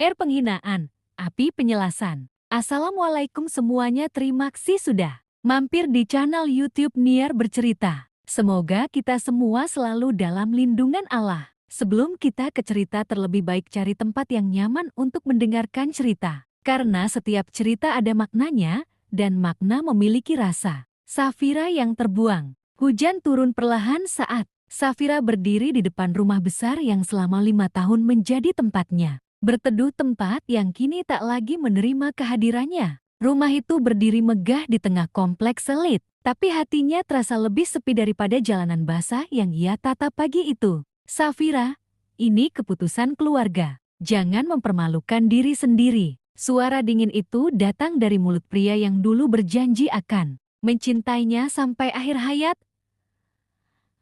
R penghinaan, api penjelasan. Assalamualaikum semuanya, terima kasih sudah mampir di channel YouTube Niar Bercerita. Semoga kita semua selalu dalam lindungan Allah. Sebelum kita ke cerita, terlebih baik cari tempat yang nyaman untuk mendengarkan cerita. Karena setiap cerita ada maknanya, dan makna memiliki rasa. Safira yang terbuang. Hujan turun perlahan saat Safira berdiri di depan rumah besar yang selama 5 tahun menjadi tempatnya berteduh, tempat yang kini tak lagi menerima kehadirannya. Rumah itu berdiri megah di tengah kompleks elit, tapi hatinya terasa lebih sepi daripada jalanan basah yang ia tatap pagi itu. Safira, ini keputusan keluarga. Jangan mempermalukan diri sendiri. Suara dingin itu datang dari mulut pria yang dulu berjanji akan mencintainya sampai akhir hayat.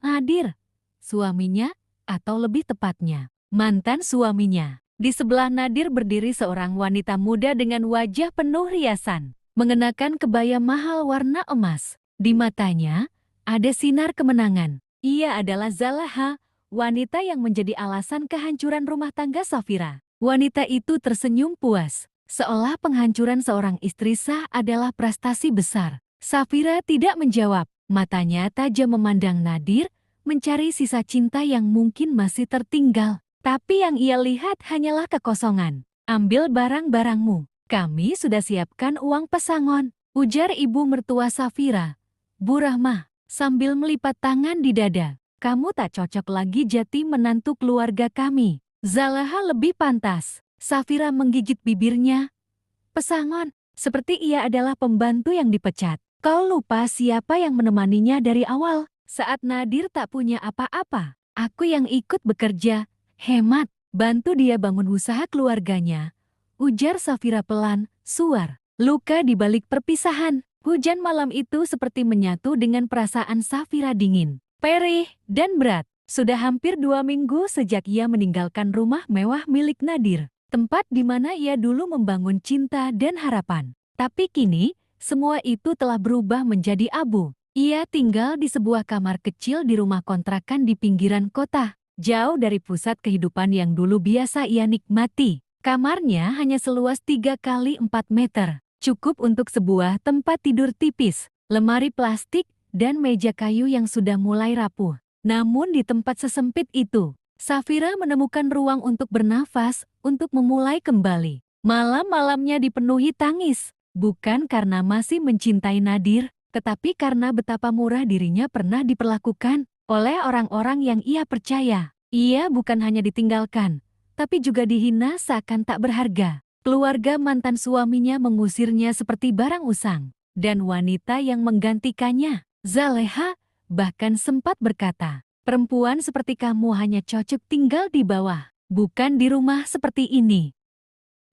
Nadir, suaminya, atau lebih tepatnya, mantan suaminya. Di sebelah Nadir berdiri seorang wanita muda dengan wajah penuh riasan, mengenakan kebaya mahal warna emas. Di matanya, ada sinar kemenangan. Ia adalah Zalaha, wanita yang menjadi alasan kehancuran rumah tangga Safira. Wanita itu tersenyum puas, seolah penghancuran seorang istri sah adalah prestasi besar. Safira tidak menjawab, matanya tajam memandang Nadir, mencari sisa cinta yang mungkin masih tertinggal. Tapi yang ia lihat hanyalah kekosongan. Ambil barang-barangmu. Kami sudah siapkan uang pesangon, ujar ibu mertua Safira. Bu Rahmah, sambil melipat tangan di dada. Kamu tak cocok lagi jadi menantu keluarga kami. Zalaha lebih pantas. Safira menggigit bibirnya. Pesangon, seperti ia adalah pembantu yang dipecat. Kau lupa siapa yang menemaninya dari awal. Saat Nadir tak punya apa-apa, aku yang ikut bekerja. Hemat, bantu dia bangun usaha keluarganya. Ujar Safira pelan, suar. Luka di balik perpisahan. Hujan malam itu seperti menyatu dengan perasaan Safira dingin, perih, dan berat. Sudah hampir 2 minggu sejak ia meninggalkan rumah mewah milik Nadir. Tempat di mana ia dulu membangun cinta dan harapan. Tapi kini, semua itu telah berubah menjadi abu. Ia tinggal di sebuah kamar kecil di rumah kontrakan di pinggiran kota. Jauh dari pusat kehidupan yang dulu biasa ia nikmati. Kamarnya hanya seluas 3 kali 4 meter. Cukup untuk sebuah tempat tidur tipis, lemari plastik, dan meja kayu yang sudah mulai rapuh. Namun di tempat sesempit itu, Safira menemukan ruang untuk bernafas, untuk memulai kembali. Malam-malamnya dipenuhi tangis. Bukan karena masih mencintai Nadir, tetapi karena betapa murah dirinya pernah diperlakukan oleh orang-orang yang ia percaya. Ia bukan hanya ditinggalkan, tapi juga dihina seakan tak berharga. Keluarga mantan suaminya mengusirnya seperti barang usang. Dan wanita yang menggantikannya, Zaleha, bahkan sempat berkata, perempuan seperti kamu hanya cocok tinggal di bawah, bukan di rumah seperti ini.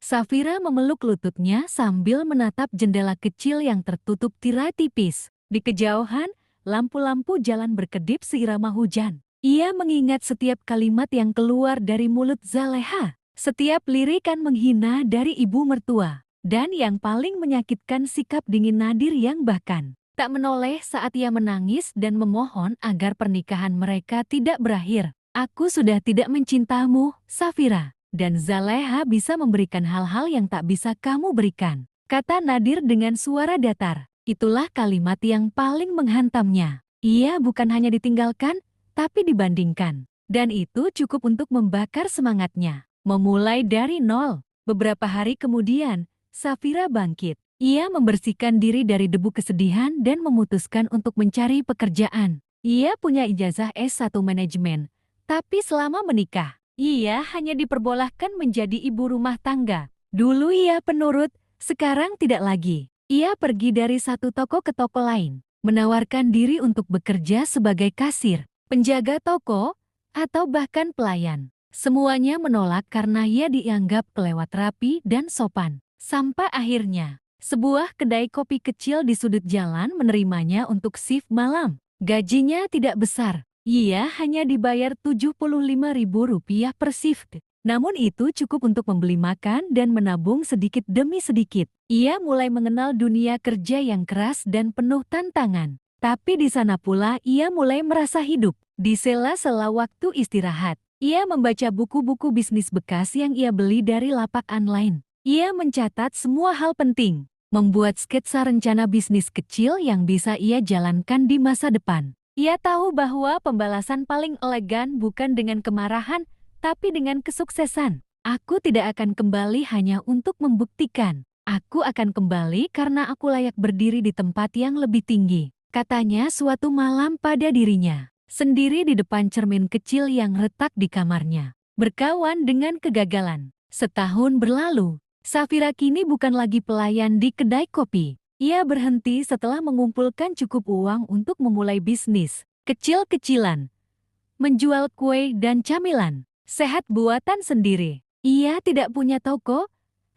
Safira memeluk lututnya sambil menatap jendela kecil yang tertutup tirai tipis. Di kejauhan, lampu-lampu jalan berkedip seirama hujan. Ia mengingat setiap kalimat yang keluar dari mulut Zaleha. Setiap lirikan menghina dari ibu mertua. Dan yang paling menyakitkan sikap dingin Nadir yang bahkan tak menoleh saat ia menangis dan memohon agar pernikahan mereka tidak berakhir. Aku sudah tidak mencintamu, Safira. Dan Zaleha bisa memberikan hal-hal yang tak bisa kamu berikan, kata Nadir dengan suara datar. Itulah kalimat yang paling menghantamnya. Ia bukan hanya ditinggalkan, tapi dibandingkan. Dan itu cukup untuk membakar semangatnya. Memulai dari nol. Beberapa hari kemudian, Safira bangkit. Ia membersihkan diri dari debu kesedihan dan memutuskan untuk mencari pekerjaan. Ia punya ijazah S1 manajemen, tapi selama menikah, ia hanya diperbolehkan menjadi ibu rumah tangga. Dulu ia penurut, sekarang tidak lagi. Ia pergi dari satu toko ke toko lain, menawarkan diri untuk bekerja sebagai kasir, penjaga toko, atau bahkan pelayan. Semuanya menolak karena ia dianggap kelewat rapi dan sopan. Sampai akhirnya, sebuah kedai kopi kecil di sudut jalan menerimanya untuk shift malam. Gajinya tidak besar. Ia hanya dibayar Rp75.000 per shift. Namun itu cukup untuk membeli makan dan menabung sedikit demi sedikit. Ia mulai mengenal dunia kerja yang keras dan penuh tantangan. Tapi di sana pula ia mulai merasa hidup. Di sela-sela waktu istirahat, Ia membaca buku-buku bisnis bekas yang ia beli dari lapak online. Ia mencatat semua hal penting, membuat sketsa rencana bisnis kecil yang bisa ia jalankan di masa depan. Ia tahu bahwa pembalasan paling elegan bukan dengan kemarahan, tapi dengan kesuksesan. Aku tidak akan kembali hanya untuk membuktikan. Aku akan kembali karena aku layak berdiri di tempat yang lebih tinggi, katanya suatu malam pada dirinya, sendiri di depan cermin kecil yang retak di kamarnya. Berkawan dengan kegagalan. Setahun berlalu, Safira kini bukan lagi pelayan di kedai kopi. Ia berhenti setelah mengumpulkan cukup uang untuk memulai bisnis kecil-kecilan, menjual kue dan camilan sehat buatan sendiri. Ia tidak punya toko,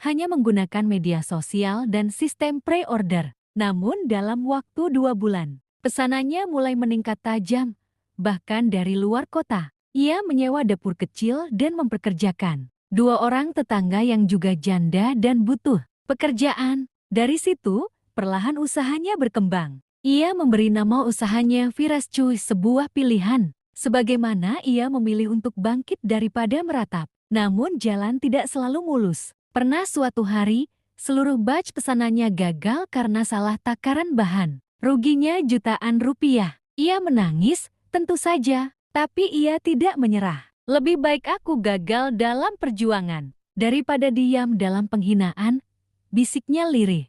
hanya menggunakan media sosial dan sistem pre-order. Namun dalam waktu 2 bulan, pesanannya mulai meningkat tajam, bahkan dari luar kota. Ia menyewa dapur kecil dan memperkerjakan 2 orang tetangga yang juga janda dan butuh pekerjaan. Dari situ, perlahan usahanya berkembang. Ia memberi nama usahanya Firas Choice, sebuah pilihan. Sebagaimana ia memilih untuk bangkit daripada meratap. Namun jalan tidak selalu mulus. Pernah suatu hari, seluruh batch pesanannya gagal karena salah takaran bahan. Ruginya jutaan rupiah. Ia menangis, tentu saja, tapi ia tidak menyerah. Lebih baik aku gagal dalam perjuangan daripada diam dalam penghinaan, bisiknya lirih.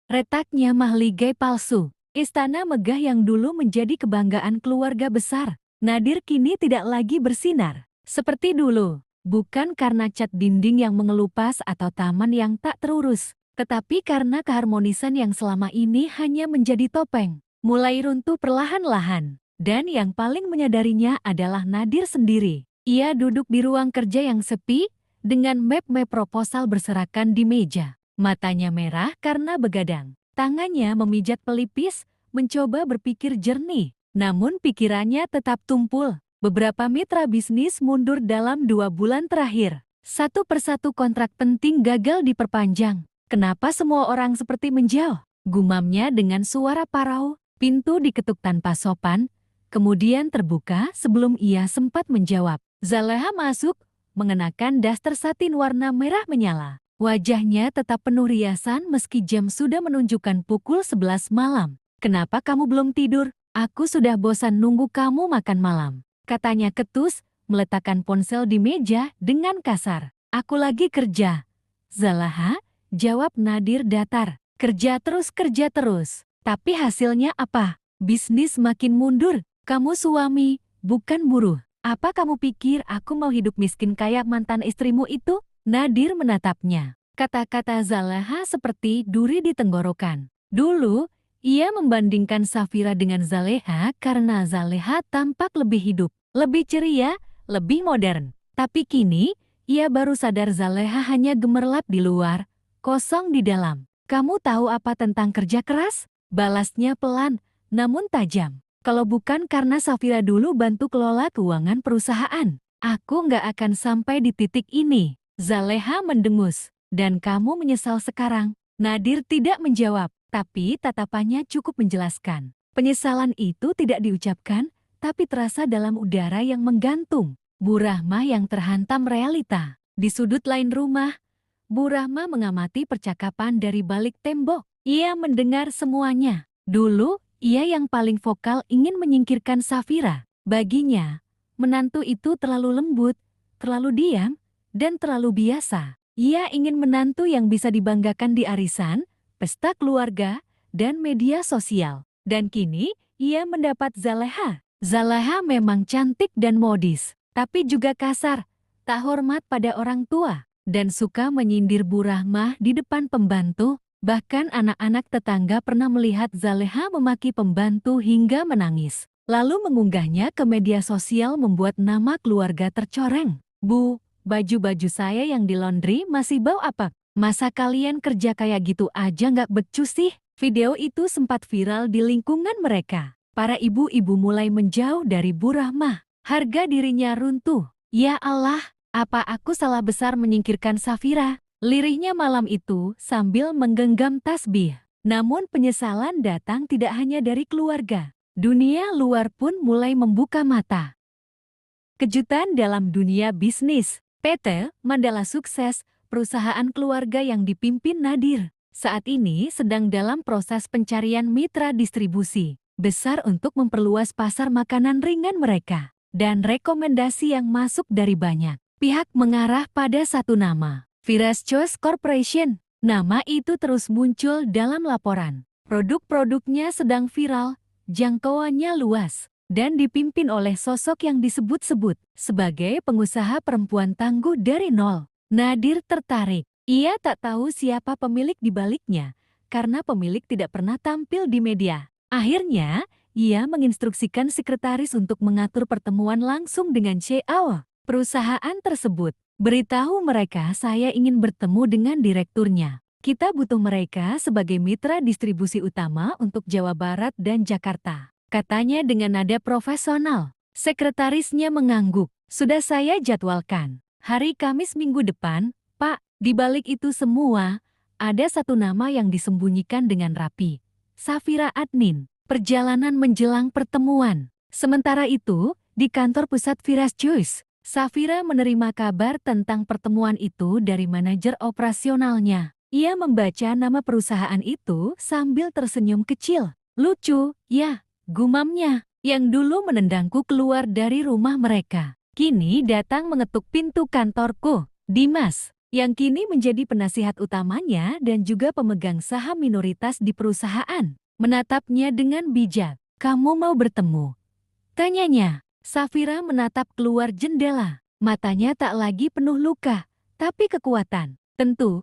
Retaknya mahligai palsu. Istana megah yang dulu menjadi kebanggaan keluarga besar, Nadir kini tidak lagi bersinar seperti dulu. Bukan karena cat dinding yang mengelupas atau taman yang tak terurus, tetapi karena keharmonisan yang selama ini hanya menjadi topeng, mulai runtuh perlahan-lahan. Dan yang paling menyadarinya adalah Nadir sendiri. Ia duduk di ruang kerja yang sepi, dengan map-map proposal berserakan di meja. Matanya merah karena begadang. Tangannya memijat pelipis, mencoba berpikir jernih. Namun pikirannya tetap tumpul. Beberapa mitra bisnis mundur dalam 2 bulan terakhir. Satu persatu kontrak penting gagal diperpanjang. Kenapa semua orang seperti menjauh? Gumamnya dengan suara parau. Pintu diketuk tanpa sopan, kemudian terbuka sebelum ia sempat menjawab. Zaleha masuk, mengenakan daster satin warna merah menyala. Wajahnya tetap penuh riasan meski jam sudah menunjukkan pukul 11 malam. Kenapa kamu belum tidur? Aku sudah bosan nunggu kamu makan malam, katanya ketus, meletakkan ponsel di meja dengan kasar. Aku lagi kerja. Zaleha, jawab Nadir datar. Kerja terus. Tapi hasilnya apa? Bisnis makin mundur. Kamu suami, bukan buruh. Apa kamu pikir aku mau hidup miskin kayak mantan istrimu itu? Nadir menatapnya. Kata-kata Zaleha seperti duri di tenggorokan. Dulu, ia membandingkan Safira dengan Zaleha karena Zaleha tampak lebih hidup, lebih ceria, lebih modern. Tapi kini, ia baru sadar Zaleha hanya gemerlap di luar, kosong di dalam. Kamu tahu apa tentang kerja keras? Balasnya pelan, namun tajam. Kalau bukan karena Safira dulu bantu kelola keuangan perusahaan, aku nggak akan sampai di titik ini. Zaleha mendengus. Dan kamu menyesal sekarang? Nadir tidak menjawab. Tapi tatapannya cukup menjelaskan. Penyesalan itu tidak diucapkan, tapi terasa dalam udara yang menggantung. Bu Rahma yang terhantam realita. Di sudut lain rumah, Bu Rahma mengamati percakapan dari balik tembok. Ia mendengar semuanya. Dulu, ia yang paling vokal ingin menyingkirkan Safira. Baginya, menantu itu terlalu lembut, terlalu diam, dan terlalu biasa. Ia ingin menantu yang bisa dibanggakan di arisan, pesta keluarga, dan media sosial. Dan kini, ia mendapat Zaleha. Zaleha memang cantik dan modis, tapi juga kasar, tak hormat pada orang tua, dan suka menyindir Bu Rahmah di depan pembantu. Bahkan anak-anak tetangga pernah melihat Zaleha memaki pembantu hingga menangis. Lalu mengunggahnya ke media sosial membuat nama keluarga tercoreng. Bu, baju-baju saya yang di laundry masih bau apa? Masa kalian kerja kayak gitu aja nggak becus sih? Video itu sempat viral di lingkungan mereka. Para ibu-ibu mulai menjauh dari Bu Rahmah. Harga dirinya runtuh. Ya Allah, apa aku salah besar menyingkirkan Safira? Lirihnya malam itu sambil menggenggam tasbih. Namun penyesalan datang tidak hanya dari keluarga. Dunia luar pun mulai membuka mata. Kejutan dalam dunia bisnis. PT Mandala Sukses, perusahaan keluarga yang dipimpin Nadir, saat ini sedang dalam proses pencarian mitra distribusi besar untuk memperluas pasar makanan ringan mereka. Dan rekomendasi yang masuk dari banyak pihak mengarah pada satu nama, Viras Choice Corporation. Nama itu terus muncul dalam laporan. Produk-produknya sedang viral, jangkauannya luas, dan dipimpin oleh sosok yang disebut-sebut sebagai pengusaha perempuan tangguh dari nol. Nadir tertarik. Ia tak tahu siapa pemilik di baliknya, karena pemilik tidak pernah tampil di media. Akhirnya, ia menginstruksikan sekretaris untuk mengatur pertemuan langsung dengan CEO perusahaan tersebut. Beritahu mereka saya ingin bertemu dengan direkturnya. Kita butuh mereka sebagai mitra distribusi utama untuk Jawa Barat dan Jakarta, katanya dengan nada profesional. Sekretarisnya mengangguk. Sudah saya jadwalkan. Hari Kamis minggu depan, Pak. Di balik itu semua, ada satu nama yang disembunyikan dengan rapi. Safira Adnin. Perjalanan menjelang pertemuan. Sementara itu, di kantor pusat Viras Choice, Safira menerima kabar tentang pertemuan itu dari manajer operasionalnya. Ia membaca nama perusahaan itu sambil tersenyum kecil. Lucu, ya, gumamnya, yang dulu menendangku keluar dari rumah mereka. Kini datang mengetuk pintu kantorku. Dimas, yang kini menjadi penasihat utamanya dan juga pemegang saham minoritas di perusahaan, menatapnya dengan bijak. Kamu mau bertemu? Tanyanya. Safira menatap keluar jendela. Matanya tak lagi penuh luka, tapi kekuatan. Tentu.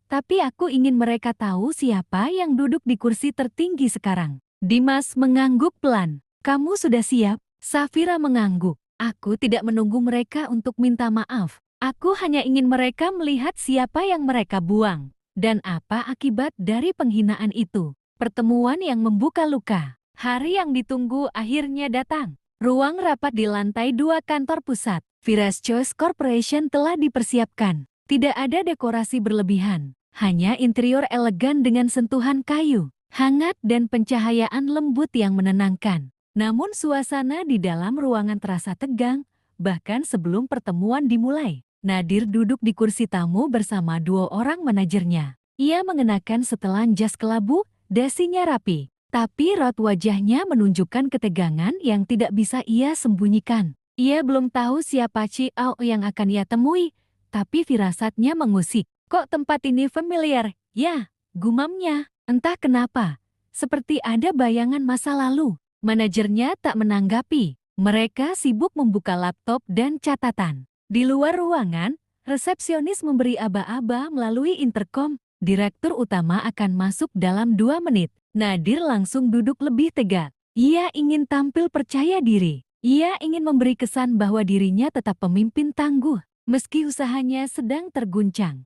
Tapi aku ingin mereka tahu siapa yang duduk di kursi tertinggi sekarang. Dimas mengangguk pelan. Kamu sudah siap? Safira mengangguk. Aku tidak menunggu mereka untuk minta maaf. Aku hanya ingin mereka melihat siapa yang mereka buang. Dan apa akibat dari penghinaan itu. Pertemuan yang membuka luka. Hari yang ditunggu akhirnya datang. Ruang rapat di lantai 2 kantor pusat Viras Choice Corporation telah dipersiapkan. Tidak ada dekorasi berlebihan. Hanya interior elegan dengan sentuhan kayu, hangat dan pencahayaan lembut yang menenangkan. Namun suasana di dalam ruangan terasa tegang, bahkan sebelum pertemuan dimulai. Nadir duduk di kursi tamu bersama 2 orang manajernya. Ia mengenakan setelan jas kelabu, dasinya rapi. Tapi raut wajahnya menunjukkan ketegangan yang tidak bisa ia sembunyikan. Ia belum tahu siapa CEO yang akan ia temui, tapi firasatnya mengusik. Kok tempat ini familiar? Ya, gumamnya. Entah kenapa, seperti ada bayangan masa lalu. Manajernya tak menanggapi. Mereka sibuk membuka laptop dan catatan. Di luar ruangan, resepsionis memberi aba-aba melalui interkom. Direktur utama akan masuk dalam 2 menit. Nadir langsung duduk lebih tegak. Ia ingin tampil percaya diri. Ia ingin memberi kesan bahwa dirinya tetap pemimpin tangguh, meski usahanya sedang terguncang.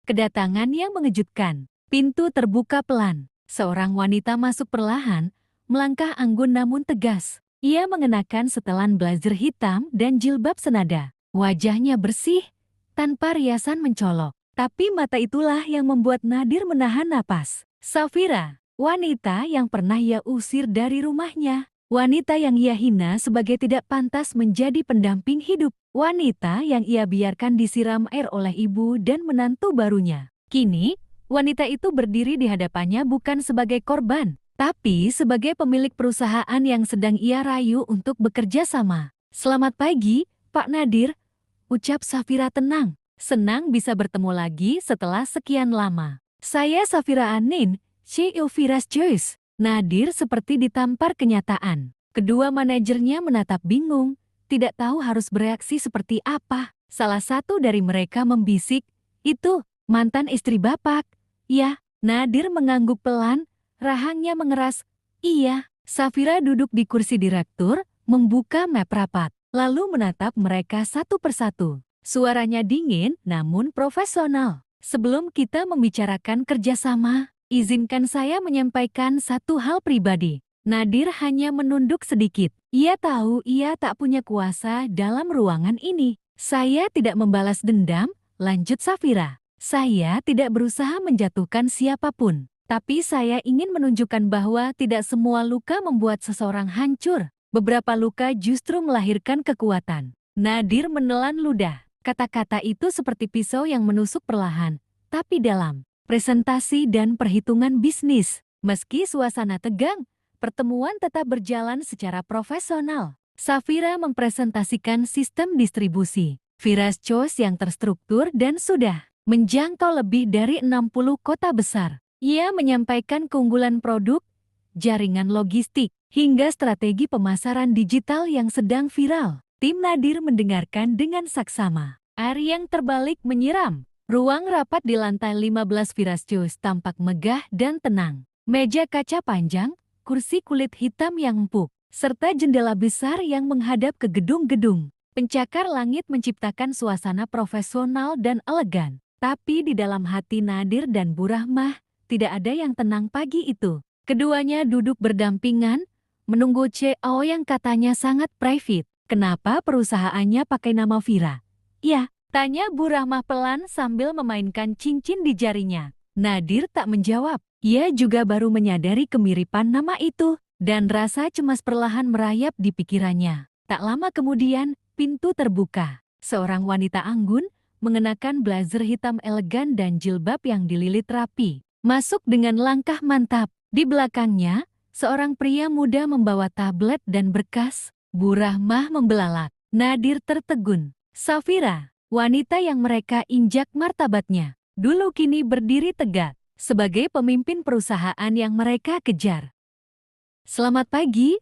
Kedatangan yang mengejutkan. Pintu terbuka pelan. Seorang wanita masuk perlahan, melangkah anggun namun tegas. Ia mengenakan setelan blazer hitam dan jilbab senada. Wajahnya bersih, tanpa riasan mencolok. Tapi mata itulah yang membuat Nadir menahan napas. Safira, wanita yang pernah ia usir dari rumahnya. Wanita yang ia hina sebagai tidak pantas menjadi pendamping hidup. Wanita yang ia biarkan disiram air oleh ibu dan menantu barunya. Kini, wanita itu berdiri di hadapannya bukan sebagai korban, tapi sebagai pemilik perusahaan yang sedang ia rayu untuk bekerja sama. Selamat pagi, Pak Nadir, ucap Safira tenang. Senang bisa bertemu lagi setelah sekian lama. Saya Safira Adnin, CEO Viras Choice. Nadir seperti ditampar kenyataan. Kedua manajernya menatap bingung, tidak tahu harus bereaksi seperti apa. Salah satu dari mereka membisik, "Itu, mantan istri Bapak." "Ya." Nadir mengangguk pelan, rahangnya mengeras. "Iya." Safira duduk di kursi direktur, membuka map rapat, lalu menatap mereka satu persatu. Suaranya dingin namun profesional. "Sebelum kita membicarakan kerjasama, izinkan saya menyampaikan satu hal pribadi." Nadir hanya menunduk sedikit. Ia tahu ia tak punya kuasa dalam ruangan ini. "Saya tidak membalas dendam," lanjut Safira. "Saya tidak berusaha menjatuhkan siapapun. Tapi saya ingin menunjukkan bahwa tidak semua luka membuat seseorang hancur. beberapa luka justru melahirkan kekuatan. Nadir menelan ludah. Kata-kata itu seperti pisau yang menusuk perlahan, tapi dalam. Presentasi dan perhitungan bisnis. Meski suasana tegang, pertemuan tetap berjalan secara profesional. Safira mempresentasikan sistem distribusi Vira's Choice yang terstruktur dan sudah menjangkau lebih dari 60 kota besar. Ia menyampaikan keunggulan produk, jaringan logistik, hingga strategi pemasaran digital yang sedang viral. Tim Nadir mendengarkan dengan saksama. Ari yang terbalik menyiram. Ruang rapat di lantai 15 Vira's Choice tampak megah dan tenang. Meja kaca panjang, kursi kulit hitam yang empuk, serta jendela besar yang menghadap ke gedung-gedung. Pencakar langit menciptakan suasana profesional dan elegan. Tapi di dalam hati Nadir dan Bu Rahmah, tidak ada yang tenang pagi itu. Keduanya duduk berdampingan, menunggu CEO yang katanya sangat private. Kenapa perusahaannya pakai nama Vira? Ya, tanya Bu Rahmah pelan sambil memainkan cincin di jarinya. Nadir tak menjawab. Ia juga baru menyadari kemiripan nama itu, dan rasa cemas perlahan merayap di pikirannya. Tak lama kemudian, pintu terbuka. Seorang wanita anggun, mengenakan blazer hitam elegan dan jilbab yang dililit rapi, masuk dengan langkah mantap. Di belakangnya, seorang pria muda membawa tablet dan berkas. Bu Rahmah membelalak. Nadir tertegun. Safira, wanita yang mereka injak martabatnya, dulu kini berdiri tegak sebagai pemimpin perusahaan yang mereka kejar. Selamat pagi,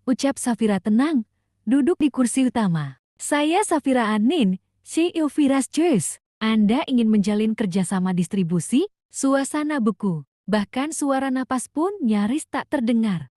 ucap Safira tenang, duduk di kursi utama. Saya Safira Anin, CEO Vira's Choice. Anda ingin menjalin kerjasama distribusi? Suasana beku, bahkan suara napas pun nyaris tak terdengar.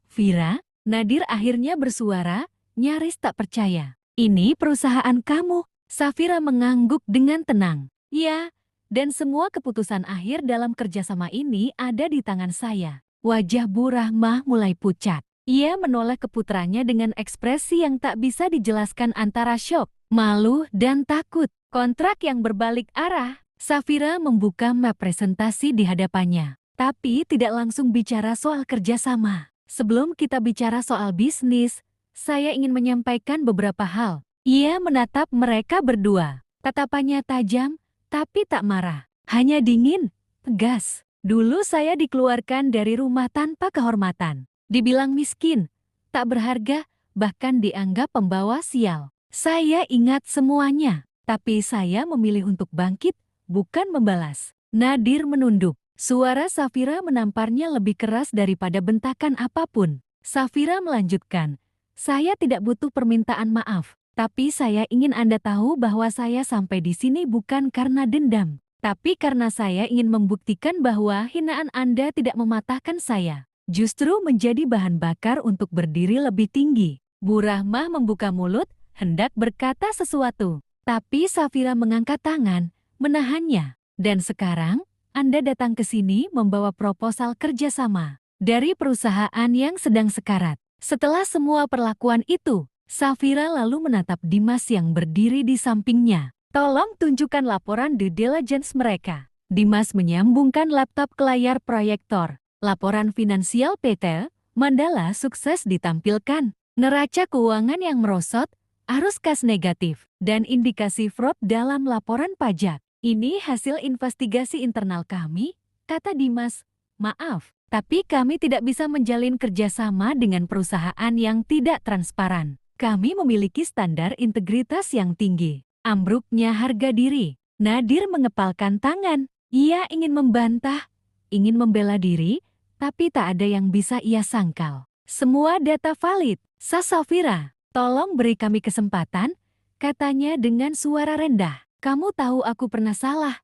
Vira, Nadir akhirnya bersuara, nyaris tak percaya. Ini perusahaan kamu. Safira mengangguk dengan tenang. Ya, dan semua keputusan akhir dalam kerjasama ini ada di tangan saya. Wajah Bu Rahmah mulai pucat. Ia menoleh ke putranya dengan ekspresi yang tak bisa dijelaskan antara syok, malu, dan takut. Kontrak yang berbalik arah. Safira membuka map presentasi di hadapannya, tapi tidak langsung bicara soal kerjasama. Sebelum kita bicara soal bisnis, saya ingin menyampaikan beberapa hal. Ia menatap mereka berdua. Tatapannya tajam, tapi tak marah. Hanya dingin, tegas. Dulu saya dikeluarkan dari rumah tanpa kehormatan. Dibilang miskin, tak berharga, bahkan dianggap pembawa sial. Saya ingat semuanya, tapi saya memilih untuk bangkit, bukan membalas. Nadir menunduk. Suara Safira menamparnya lebih keras daripada bentakan apapun. Safira melanjutkan, saya tidak butuh permintaan maaf, tapi saya ingin Anda tahu bahwa saya sampai di sini bukan karena dendam, tapi karena saya ingin membuktikan bahwa hinaan Anda tidak mematahkan saya, justru menjadi bahan bakar untuk berdiri lebih tinggi. Bu Rahmah membuka mulut, hendak berkata sesuatu, tapi Safira mengangkat tangan, menahannya. Dan sekarang, Anda datang ke sini membawa proposal kerjasama dari perusahaan yang sedang sekarat. Setelah semua perlakuan itu, Safira lalu menatap Dimas yang berdiri di sampingnya. Tolong tunjukkan laporan due diligence mereka. Dimas menyambungkan laptop ke layar proyektor. Laporan finansial PT Mandala sukses ditampilkan. Neraca keuangan yang merosot, arus kas negatif, dan indikasi fraud dalam laporan pajak. Ini hasil investigasi internal kami, kata Dimas. Maaf, tapi kami tidak bisa menjalin kerjasama dengan perusahaan yang tidak transparan. Kami memiliki standar integritas yang tinggi. Ambruknya harga diri. Nadir mengepalkan tangan. Ia ingin membantah, ingin membela diri, tapi tak ada yang bisa ia sangkal. Semua data valid. Safira, tolong beri kami kesempatan, katanya dengan suara rendah. Kamu tahu aku pernah salah.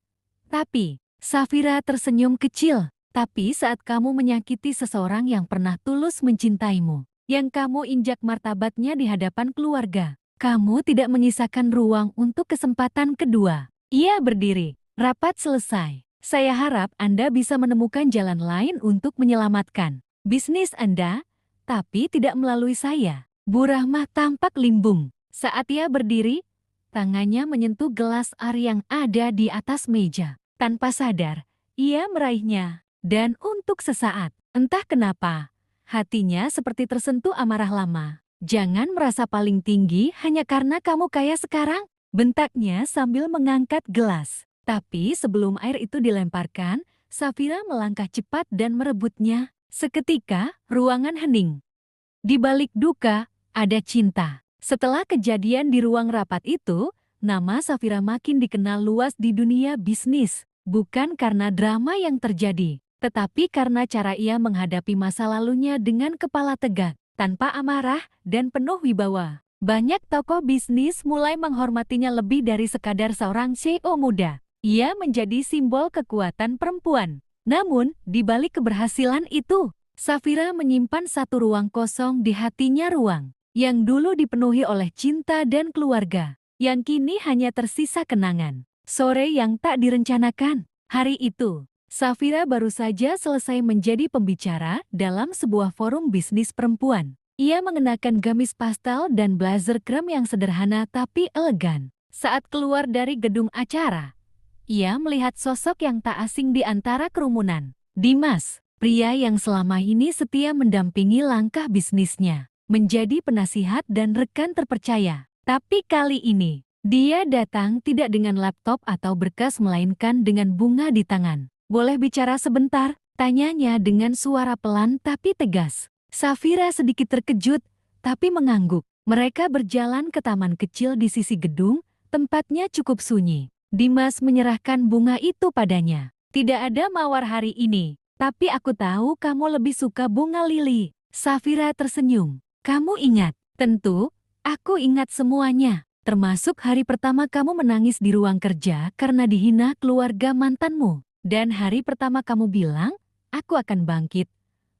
Tapi, Safira tersenyum kecil. Tapi saat kamu menyakiti seseorang yang pernah tulus mencintaimu, yang kamu injak martabatnya di hadapan keluarga, kamu tidak menyisakan ruang untuk kesempatan kedua. Ia berdiri. Rapat selesai. Saya harap Anda bisa menemukan jalan lain untuk menyelamatkan bisnis Anda, tapi tidak melalui saya. Bu Rahmah tampak limbung. Saat ia berdiri, tangannya menyentuh gelas air yang ada di atas meja. Tanpa sadar, ia meraihnya. Dan untuk sesaat, entah kenapa, hatinya seperti tersentuh amarah lama. Jangan merasa paling tinggi hanya karena kamu kaya sekarang, bentaknya sambil mengangkat gelas. Tapi sebelum air itu dilemparkan, Safira melangkah cepat dan merebutnya. Seketika, ruangan hening. Di balik duka, ada cinta. Setelah kejadian di ruang rapat itu, nama Safira makin dikenal luas di dunia bisnis. Bukan karena drama yang terjadi, tetapi karena cara ia menghadapi masa lalunya dengan kepala tegak, tanpa amarah, dan penuh wibawa. Banyak tokoh bisnis mulai menghormatinya lebih dari sekadar seorang CEO muda. Ia menjadi simbol kekuatan perempuan. Namun, di balik keberhasilan itu, Safira menyimpan satu ruang kosong di hatinya, ruang yang dulu dipenuhi oleh cinta dan keluarga, yang kini hanya tersisa kenangan. Sore yang tak direncanakan. Hari itu, Safira baru saja selesai menjadi pembicara dalam sebuah forum bisnis perempuan. Ia mengenakan gamis pastel dan blazer krem yang sederhana tapi elegan. Saat keluar dari gedung acara, ia melihat sosok yang tak asing di antara kerumunan. Dimas, pria yang selama ini setia mendampingi langkah bisnisnya, menjadi penasihat dan rekan terpercaya. Tapi kali ini, dia datang tidak dengan laptop atau berkas melainkan dengan bunga di tangan. "Boleh bicara sebentar?" tanyanya dengan suara pelan tapi tegas. Safira sedikit terkejut, tapi mengangguk. Mereka berjalan ke taman kecil di sisi gedung, tempatnya cukup sunyi. Dimas menyerahkan bunga itu padanya. "Tidak ada mawar hari ini, tapi aku tahu kamu lebih suka bunga lili." Safira tersenyum. "Kamu ingat?" "Tentu, aku ingat semuanya. Termasuk hari pertama kamu menangis di ruang kerja karena dihina keluarga mantanmu. Dan hari pertama kamu bilang, aku akan bangkit,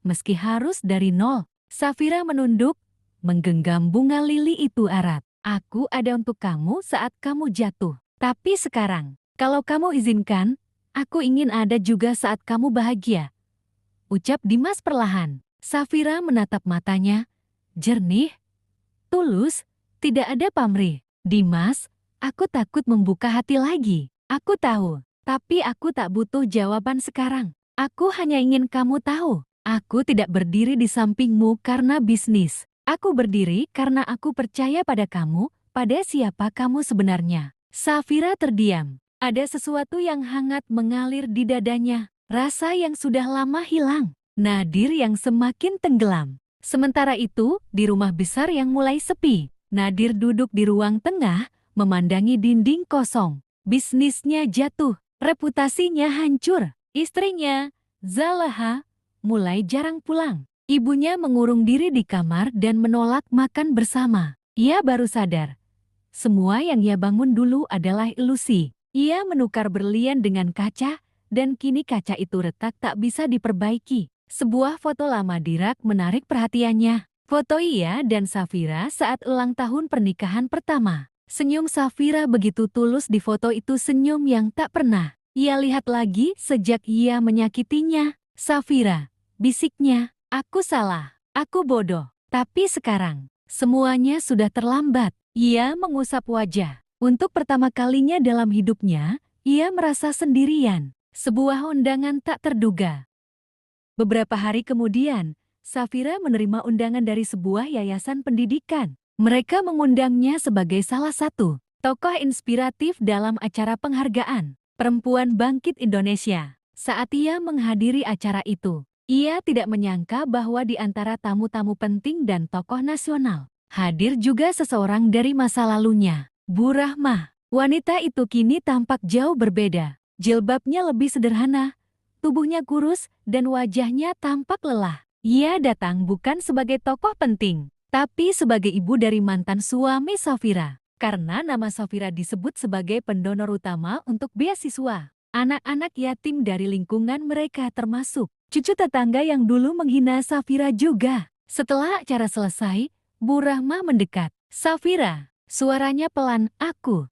meski harus dari nol." Safira menunduk, menggenggam bunga lili itu erat. "Aku ada untuk kamu saat kamu jatuh. Tapi sekarang, kalau kamu izinkan, aku ingin ada juga saat kamu bahagia," ucap Dimas perlahan. Safira menatap matanya, jernih, tulus, tidak ada pamrih. "Dimas, aku takut membuka hati lagi. Aku tahu, tapi aku tak butuh jawaban sekarang. Aku hanya ingin kamu tahu, aku tidak berdiri di sampingmu karena bisnis. Aku berdiri karena aku percaya pada kamu, pada siapa kamu sebenarnya." Safira terdiam. Ada sesuatu yang hangat mengalir di dadanya, rasa yang sudah lama hilang, nadir yang semakin tenggelam. Sementara itu, di rumah besar yang mulai sepi, Nadir duduk di ruang tengah, memandangi dinding kosong. Bisnisnya jatuh, reputasinya hancur. Istrinya, Zalaha, mulai jarang pulang. Ibunya mengurung diri di kamar dan menolak makan bersama. Ia baru sadar, semua yang ia bangun dulu adalah ilusi. Ia menukar berlian dengan kaca, dan kini kaca itu retak tak bisa diperbaiki. Sebuah foto lama di rak menarik perhatiannya. Foto ia dan Safira saat ulang tahun pernikahan pertama. Senyum Safira begitu tulus di foto itu, senyum yang tak pernah ia lihat lagi sejak ia menyakitinya. "Safira," bisiknya, "aku salah, aku bodoh. Tapi sekarang, semuanya sudah terlambat." Ia mengusap wajah. Untuk pertama kalinya dalam hidupnya, ia merasa sendirian. Sebuah undangan tak terduga. Beberapa hari kemudian, Safira menerima undangan dari sebuah yayasan pendidikan. Mereka mengundangnya sebagai salah satu tokoh inspiratif dalam acara penghargaan Perempuan Bangkit Indonesia. Saat ia menghadiri acara itu, ia tidak menyangka bahwa di antara tamu-tamu penting dan tokoh nasional, hadir juga seseorang dari masa lalunya, Bu Rahmah. Wanita itu kini tampak jauh berbeda. Jilbabnya lebih sederhana, tubuhnya kurus, dan wajahnya tampak lelah. Ia datang bukan sebagai tokoh penting, tapi sebagai ibu dari mantan suami Safira. Karena nama Safira disebut sebagai pendonor utama untuk beasiswa anak-anak yatim dari lingkungan mereka, termasuk cucu tetangga yang dulu menghina Safira juga. Setelah acara selesai, Bu Rahmah mendekat. "Safira," suaranya pelan, aku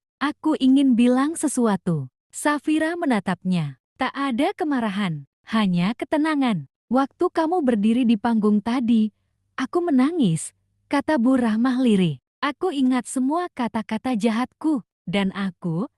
ingin bilang sesuatu." Safira menatapnya. Tak ada kemarahan, hanya ketenangan. "Waktu kamu berdiri di panggung tadi, aku menangis," kata Bu Rahmah lirih. "Aku ingat semua kata-kata jahatku, dan aku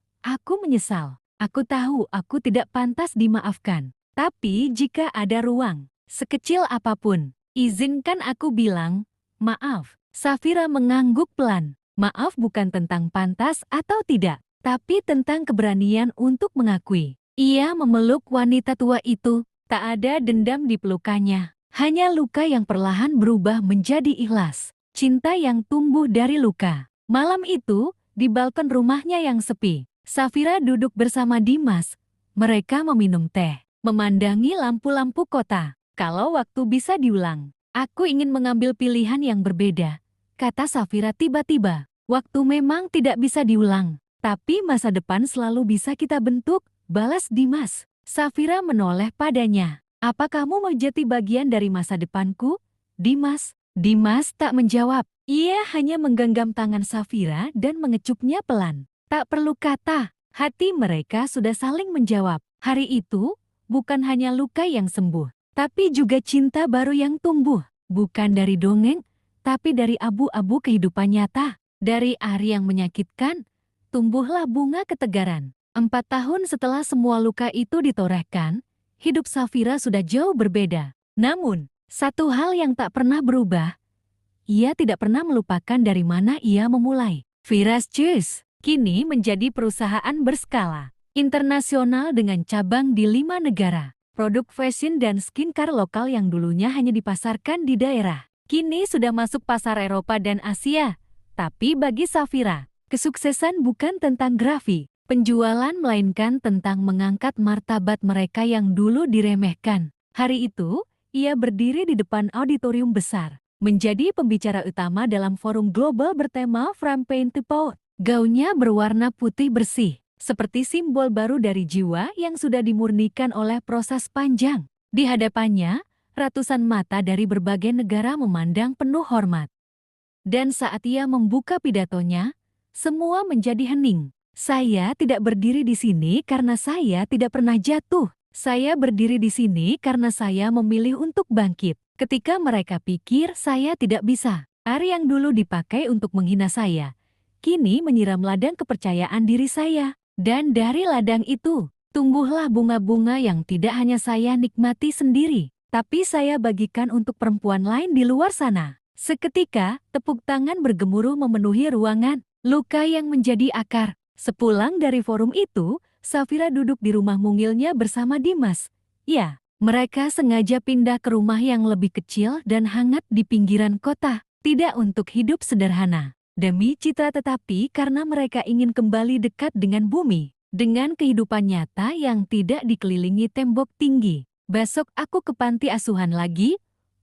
menyesal. Aku tahu aku tidak pantas dimaafkan. Tapi jika ada ruang, sekecil apapun, izinkan aku bilang, maaf." Safira mengangguk pelan. Maaf, bukan tentang pantas atau tidak, tapi tentang keberanian untuk mengakui. Ia memeluk wanita tua itu, tak ada dendam di pelukannya. Hanya luka yang perlahan berubah menjadi ikhlas. Cinta yang tumbuh dari luka. Malam itu, di balkon rumahnya yang sepi, Safira duduk bersama Dimas. Mereka meminum teh, memandangi lampu-lampu kota. Kalau waktu bisa diulang, aku ingin mengambil pilihan yang berbeda, kata Safira tiba-tiba. Waktu memang tidak bisa diulang, tapi masa depan selalu bisa kita bentuk, balas Dimas. Safira menoleh padanya. Apa kamu mau jadi bagian dari masa depanku, Dimas? Dimas tak menjawab. Ia hanya menggenggam tangan Safira dan mengecupnya pelan. Tak perlu kata, hati mereka sudah saling menjawab. Hari itu, bukan hanya luka yang sembuh, tapi juga cinta baru yang tumbuh. Bukan dari dongeng, tapi dari abu-abu kehidupan nyata. Dari ari yang menyakitkan, tumbuhlah bunga ketegaran. 4 tahun setelah semua luka itu ditorehkan, hidup Safira sudah jauh berbeda. Namun, satu hal yang tak pernah berubah, ia tidak pernah melupakan dari mana ia memulai. Firas Juice kini menjadi perusahaan berskala internasional dengan cabang di 5 negara. Produk fashion dan skincare lokal yang dulunya hanya dipasarkan di daerah, kini sudah masuk pasar Eropa dan Asia. Tapi bagi Safira, kesuksesan bukan tentang grafik, penjualan, melainkan tentang mengangkat martabat mereka yang dulu diremehkan. Hari itu, ia berdiri di depan auditorium besar, menjadi pembicara utama dalam forum global bertema From Pain to Power. Gaunnya berwarna putih bersih, seperti simbol baru dari jiwa yang sudah dimurnikan oleh proses panjang. Di hadapannya, ratusan mata dari berbagai negara memandang penuh hormat. Dan saat ia membuka pidatonya, semua menjadi hening. Saya tidak berdiri di sini karena saya tidak pernah jatuh. Saya berdiri di sini karena saya memilih untuk bangkit. Ketika mereka pikir saya tidak bisa, ari yang dulu dipakai untuk menghina saya, kini menyiram ladang kepercayaan diri saya. Dan dari ladang itu, tumbuhlah bunga-bunga yang tidak hanya saya nikmati sendiri, tapi saya bagikan untuk perempuan lain di luar sana. Seketika, tepuk tangan bergemuruh memenuhi ruangan, luka yang menjadi akar. Sepulang dari forum itu, Safira duduk di rumah mungilnya bersama Dimas. Ya, mereka sengaja pindah ke rumah yang lebih kecil dan hangat di pinggiran kota, tidak untuk hidup sederhana demi citra, tetapi karena mereka ingin kembali dekat dengan bumi, dengan kehidupan nyata yang tidak dikelilingi tembok tinggi. Besok aku ke panti asuhan lagi,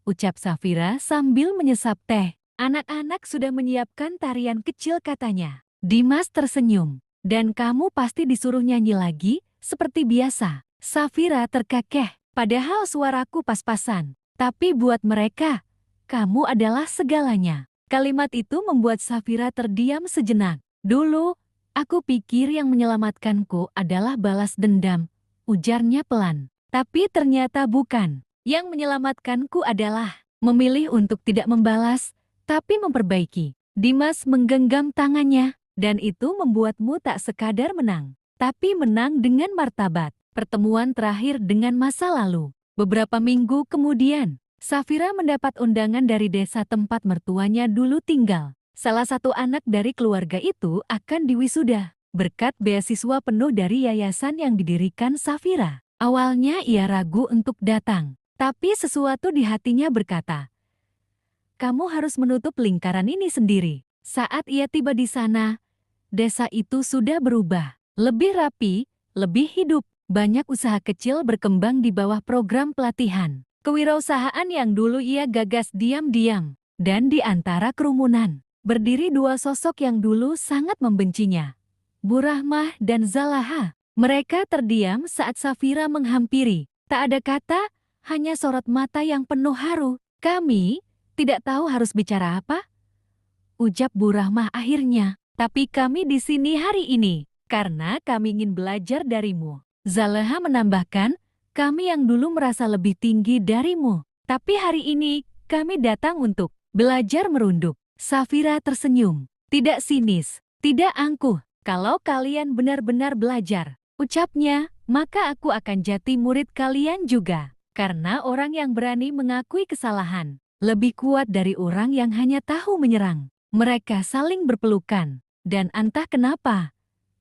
ucap Safira sambil menyesap teh. Anak-anak sudah menyiapkan tarian kecil, katanya. Dimas tersenyum. Dan kamu pasti disuruh nyanyi lagi, seperti biasa. Safira terkekeh, padahal suaraku pas-pasan. Tapi buat mereka, kamu adalah segalanya. Kalimat itu membuat Safira terdiam sejenak. Dulu, aku pikir yang menyelamatkanku adalah balas dendam, ujarnya pelan. Tapi ternyata bukan. Yang menyelamatkanku adalah memilih untuk tidak membalas, tapi memperbaiki. Dimas menggenggam tangannya, dan itu membuatmu tak sekadar menang, tapi menang dengan martabat. Pertemuan terakhir dengan masa lalu. Beberapa minggu kemudian, Safira mendapat undangan dari desa tempat mertuanya dulu tinggal. Salah satu anak dari keluarga itu akan diwisuda, berkat beasiswa penuh dari yayasan yang didirikan Safira. Awalnya ia ragu untuk datang, tapi sesuatu di hatinya berkata, kamu harus menutup lingkaran ini sendiri. Saat ia tiba di sana, desa itu sudah berubah, lebih rapi, lebih hidup. Banyak usaha kecil berkembang di bawah program pelatihan kewirausahaan yang dulu ia gagas diam-diam. Dan di antara kerumunan, berdiri dua sosok yang dulu sangat membencinya, Bu Rahmah dan Zalaha. Mereka terdiam saat Safira menghampiri. Tak ada kata, hanya sorot mata yang penuh haru. Kami tidak tahu harus bicara apa, ucap Bu Rahmah akhirnya. Tapi kami di sini hari ini karena kami ingin belajar darimu. Zalaha menambahkan, kami yang dulu merasa lebih tinggi darimu, tapi hari ini kami datang untuk belajar merunduk. Safira tersenyum, tidak sinis, tidak angkuh. Kalau kalian benar-benar belajar, ucapnya, maka aku akan jadi murid kalian juga. Karena orang yang berani mengakui kesalahan, lebih kuat dari orang yang hanya tahu menyerang. Mereka saling berpelukan. Dan entah kenapa,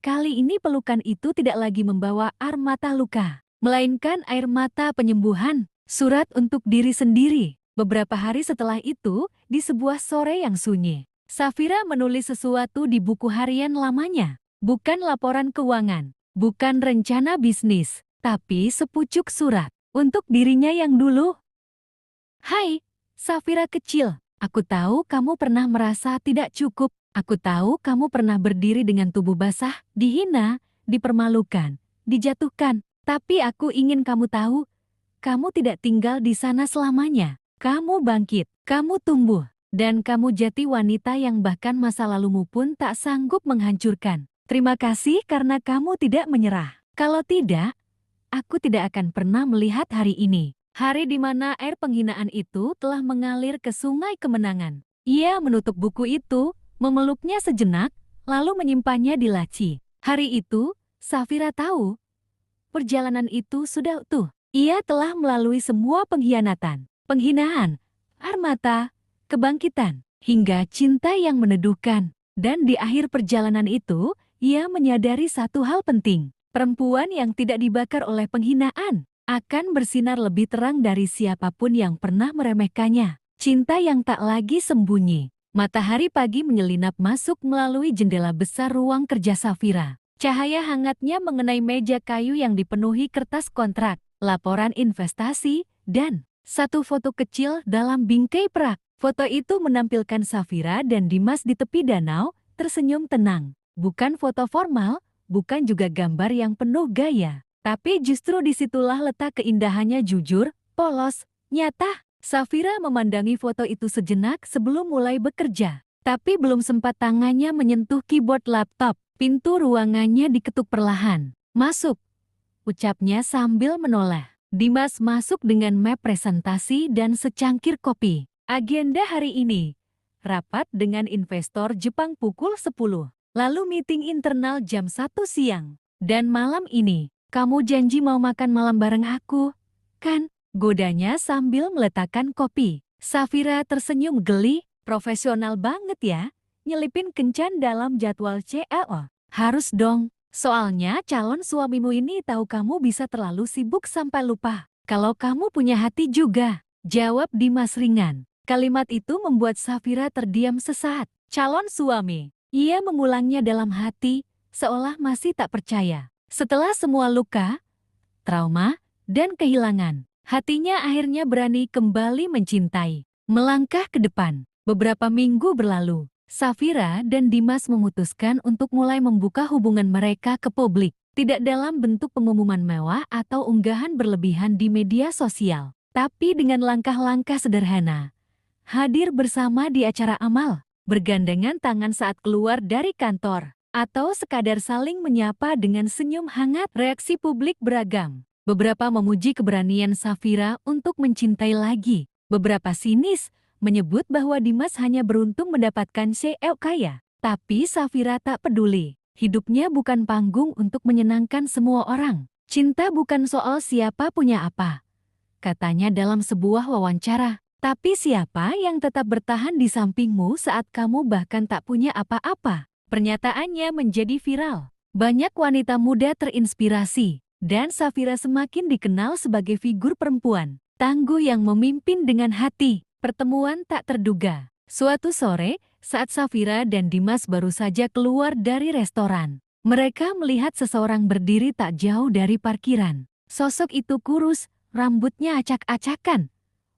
kali ini pelukan itu tidak lagi membawa air mata luka, melainkan air mata penyembuhan, surat untuk diri sendiri. Beberapa hari setelah itu, di sebuah sore yang sunyi, Safira menulis sesuatu di buku harian lamanya. Bukan laporan keuangan, bukan rencana bisnis, tapi sepucuk surat untuk dirinya yang dulu. Hai, Safira kecil. Aku tahu kamu pernah merasa tidak cukup. Aku tahu kamu pernah berdiri dengan tubuh basah, dihina, dipermalukan, dijatuhkan. Tapi aku ingin kamu tahu, kamu tidak tinggal di sana selamanya. Kamu bangkit, kamu tumbuh, dan kamu jati wanita yang bahkan masa lalumu pun tak sanggup menghancurkan. Terima kasih karena kamu tidak menyerah. Kalau tidak, aku tidak akan pernah melihat hari ini. Hari di mana air penghinaan itu telah mengalir ke sungai kemenangan. Ia menutup buku itu, memeluknya sejenak, lalu menyimpannya di laci. Hari itu, Safira tahu, perjalanan itu sudah utuh. Ia telah melalui semua pengkhianatan, penghinaan, air mata, kebangkitan, hingga cinta yang meneduhkan. Dan di akhir perjalanan itu, ia menyadari satu hal penting. Perempuan yang tidak dibakar oleh penghinaan akan bersinar lebih terang dari siapapun yang pernah meremehkannya. Cinta yang tak lagi sembunyi. Matahari pagi menyelinap masuk melalui jendela besar ruang kerja Safira. Cahaya hangatnya mengenai meja kayu yang dipenuhi kertas kontrak, laporan investasi, dan satu foto kecil dalam bingkai perak. Foto itu menampilkan Safira dan Dimas di tepi danau, tersenyum tenang. Bukan foto formal, bukan juga gambar yang penuh gaya. Tapi justru disitulah letak keindahannya jujur, polos, nyata. Safira memandangi foto itu sejenak sebelum mulai bekerja. Tapi belum sempat tangannya menyentuh keyboard laptop. Pintu ruangannya diketuk perlahan. Masuk, ucapnya sambil menoleh. Dimas masuk dengan map presentasi dan secangkir kopi. Agenda hari ini, rapat dengan investor Jepang pukul 10. Lalu meeting internal jam 1 siang. Dan malam ini, kamu janji mau makan malam bareng aku, kan? Godanya sambil meletakkan kopi. Safira tersenyum geli, profesional banget ya. Nyelipin kencan dalam jadwal CEO. Harus dong, soalnya calon suamimu ini tahu kamu bisa terlalu sibuk sampai lupa. Kalau kamu punya hati juga, jawab Dimas ringan. Kalimat itu membuat Safira terdiam sesaat. Calon suami. Ia mengulangnya dalam hati, seolah masih tak percaya. Setelah semua luka, trauma, dan kehilangan, hatinya akhirnya berani kembali mencintai. Melangkah ke depan. Beberapa minggu berlalu, Safira dan Dimas memutuskan untuk mulai membuka hubungan mereka ke publik. Tidak dalam bentuk pengumuman mewah atau unggahan berlebihan di media sosial, tapi dengan langkah-langkah sederhana. Hadir bersama di acara amal, bergandengan tangan saat keluar dari kantor, atau sekadar saling menyapa dengan senyum hangat. Reaksi publik beragam. Beberapa memuji keberanian Safira untuk mencintai lagi. Beberapa sinis, menyebut bahwa Dimas hanya beruntung mendapatkan CEO kaya. Tapi Safira tak peduli. Hidupnya bukan panggung untuk menyenangkan semua orang. Cinta bukan soal siapa punya apa, katanya dalam sebuah wawancara. Tapi siapa yang tetap bertahan di sampingmu saat kamu bahkan tak punya apa-apa? Pernyataannya menjadi viral. Banyak wanita muda terinspirasi, dan Safira semakin dikenal sebagai figur perempuan tangguh yang memimpin dengan hati. Pertemuan tak terduga. Suatu sore, saat Safira dan Dimas baru saja keluar dari restoran, mereka melihat seseorang berdiri tak jauh dari parkiran. Sosok itu kurus, rambutnya acak-acakan,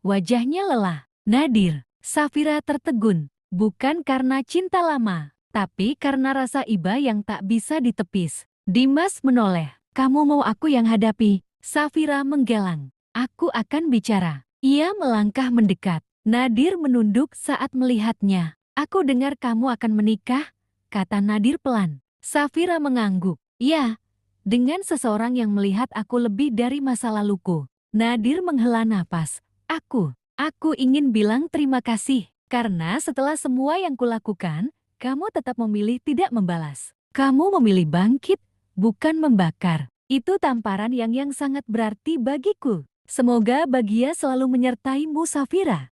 wajahnya lelah. Nadir. Safira tertegun, bukan karena cinta lama, tapi karena rasa iba yang tak bisa ditepis. Dimas menoleh. Kamu mau aku yang hadapi? Safira menggelang. Aku akan bicara. Ia melangkah mendekat. Nadir menunduk saat melihatnya. Aku dengar kamu akan menikah, kata Nadir pelan. Safira mengangguk. Ya, dengan seseorang yang melihat aku lebih dari masa laluku. Nadir menghela napas. Aku ingin bilang terima kasih, karena setelah semua yang kulakukan, kamu tetap memilih tidak membalas. Kamu memilih bangkit, bukan membakar. Itu tamparan yang sangat berarti bagiku. Semoga bahagia selalu menyertaimu, Safira.